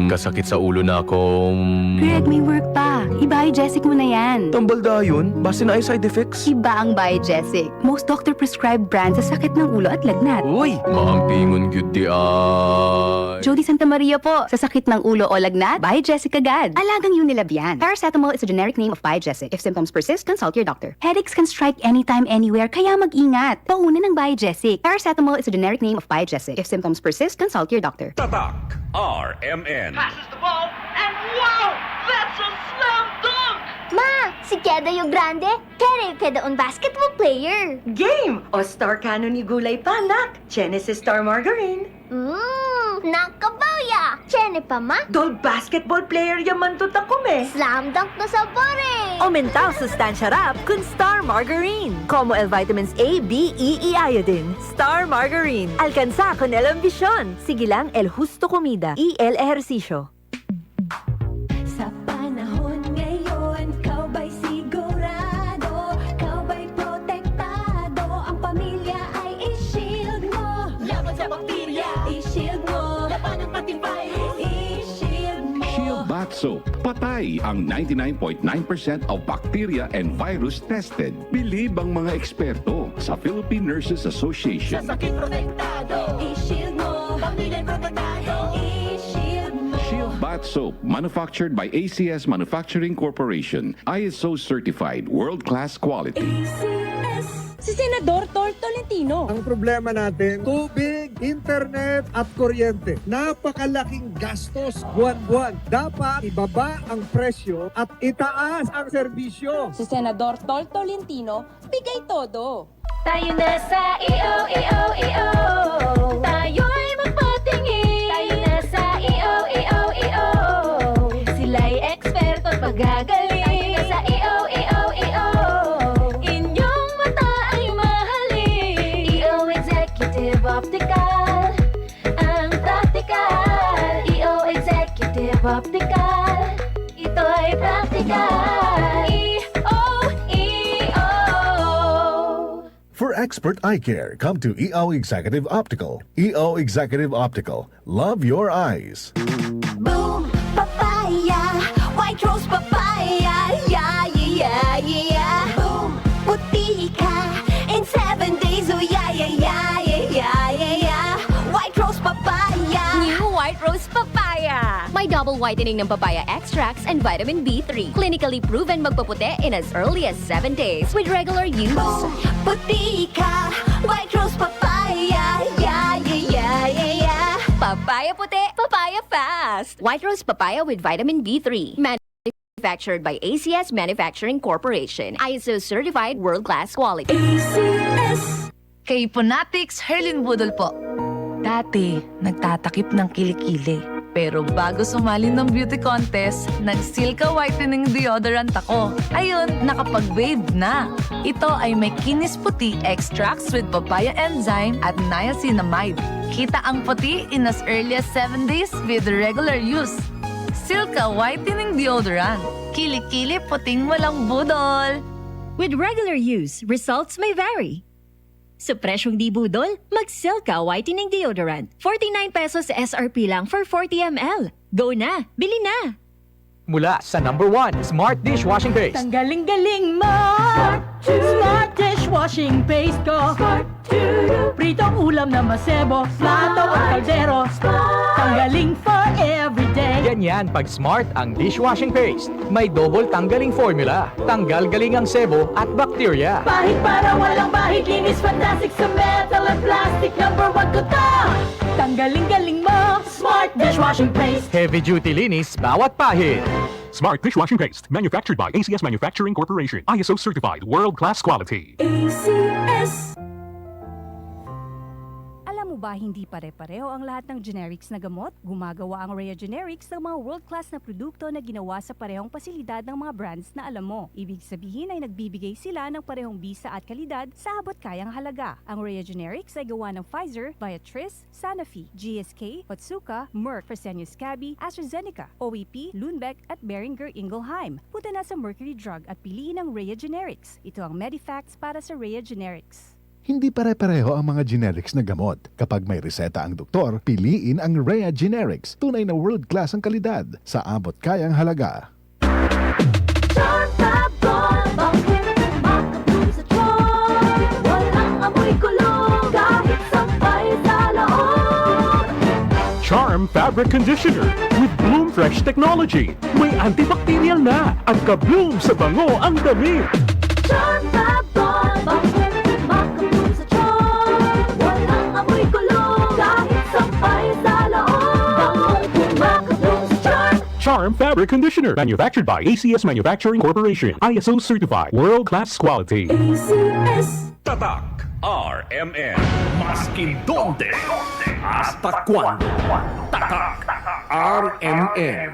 Kasakit sa ulo na ako. Greg, may work pa. I-Biogesic mo na yan. Tambalda yun? Base na ay side effects? Iba ang Biogesic. Most doctor-prescribed brand sa sakit ng ulo at lagnat. Uy! Maampingon gyud di ay. Jody Santa Maria po. Sa sakit ng ulo o lagnat, Biogesic agad. Alagang Unilab yan. Paracetamol is a generic name of Biogesic. If symptoms persist, consult your doctor. Headaches can strike anytime, anywhere, kaya mag-ingat. Pauna ng Biogesic. Paracetamol is a generic name of Biogesic. If symptoms persist, consult your doctor. Tatak RMN. Passes the ball, and wow! That's a slam dunk! Ma, si Kedayo Grande, keda un basketball player. Game o Star Canon ni Gulay Panak, Genesis Star Margarine. Nakabawya! Chene pa ma? Dol basketball player yaman to takume. Slam dunk na sabore! Aumentaw sustansya rap kun Star Margarine. Como L vitamins A, B, E, E iodine. Star Margarine. Alcanza con el ambisyon. Sige lang, el justo comida. Y el ejercicio. Sa panahon ngayon, kau ba'y sigurado? Kau ba'y protektado? Ang pamilya ay i-shield mo. Laban sa bakterya, i-shield mo. Laban ng pating virus, i-shield mo. Shield Bath Soap. Patay ang 99.9% of bacteria and virus tested. Believe ang mga eksperto sa Philippine Nurses Sa Association. sakit protektado, i-shield mo. Pamilya protektado, i-shield mo. Shield Bath Soap, manufactured by ACS Manufacturing Corporation. ISO certified, world-class quality. Si Senador Tor Tolentino. Ang problema natin, tubig, internet at kuryente. Napakalaking gastos buwan-buwan. Dapat ibaba ang presyo at itaas ang serbisyo. Si Senador Tor Tolentino, bigay todo. Tayo na sa EO. Tayo'y magpatingin. Tayo na sa EO. Sila'y eksperto at magagaling. Tayo na sa EO. Inyong mata ay mahalin. EO Executive Optical. Ang practical. EO Executive Optical. Ito'y practical. EO. For expert eye care, come to EO Executive Optical. EO Executive Optical. Love your eyes. Boom, papaya, white rose papaya, yeah. Boom, puti ka in 7 days, oh yeah. White rose papaya. New White Rose Papaya. May double whitening ng papaya extracts and vitamin B3. Clinically proven magpaputi in as early as 7 days with regular use. Boom, puti ka, white rose papaya, yeah. Papaya puti, papaya fast. White Rose Papaya with vitamin B3. Manufactured by ACS Manufacturing Corporation. ISO certified world-class quality. Kay Ponatics Herlin Budol po. Dati, nagtatakip ng kilikili. Pero bago sumali ng beauty contest, nag-Silka Whitening Deodorant ako. Ayun, nakapag-wave na. Ito ay may kinis puti extracts with papaya enzyme at niacinamide. Kita ang puti in as early as 7 days with regular use. Silka Whitening Deodorant. Kilikili puting walang budol. With regular use, results may vary. Sa presyong di budol, mag-Silka Whitening Deodorant. 49 pesos SRP lang for 40 ml. Go na! Bili na! Mula sa #1 Smart Dishwashing Paste. Ang galing-galing mo! Smart dishwashing paste ko. Pritong ulam na masebo, plato o kaldero. Tanggaling for everyday. Ganyan pag Smart ang dishwashing paste. May double tanggaling formula. Tanggal galing ang sebo at bakterya. Bahid para walang bahid, linis fantastic sa metal at plastic. #1 ko to! Tanggaling-galing mo! Smart dishwashing paste. Heavy duty linis bawat pahid. Smart Dishwashing Paste, manufactured by ACS Manufacturing Corporation. ISO certified, world-class quality. ACS. Alam mo ba hindi pare-pareho ang lahat ng generics na gamot? Gumagawa ang Rhea Generics ng mga world-class na produkto na ginawa sa parehong pasilidad ng mga brands na alam mo. Ibig sabihin ay nagbibigay sila ng parehong bisa at kalidad sa abot kayang halaga. Ang Rhea Generics ay gawa ng Pfizer, Viatris, Sanofi, GSK, Otsuka, Merck, Fresenius Kabi, AstraZeneca, OEP, Lundbeck at Boehringer Ingelheim. Punta na sa Mercury Drug at piliin ang Rhea Generics. Ito ang Medifacts para sa Rhea Generics. Hindi pare-pareho ang mga generics na gamot. Kapag may reseta ang doktor, piliin ang Rhea Generics. Tunay na world-class ang kalidad sa abot kayang halaga. Charm Fabric Conditioner with Bloom Fresh Technology. May antibacterial na. Ang ka-bloom sa bango ang damit. Charm Fabric Conditioner. Manufactured by ACS Manufacturing Corporation. ISO certified. World-class quality. Tatak RMN. Maskin donde. Hasta cuando. Tatak RMN.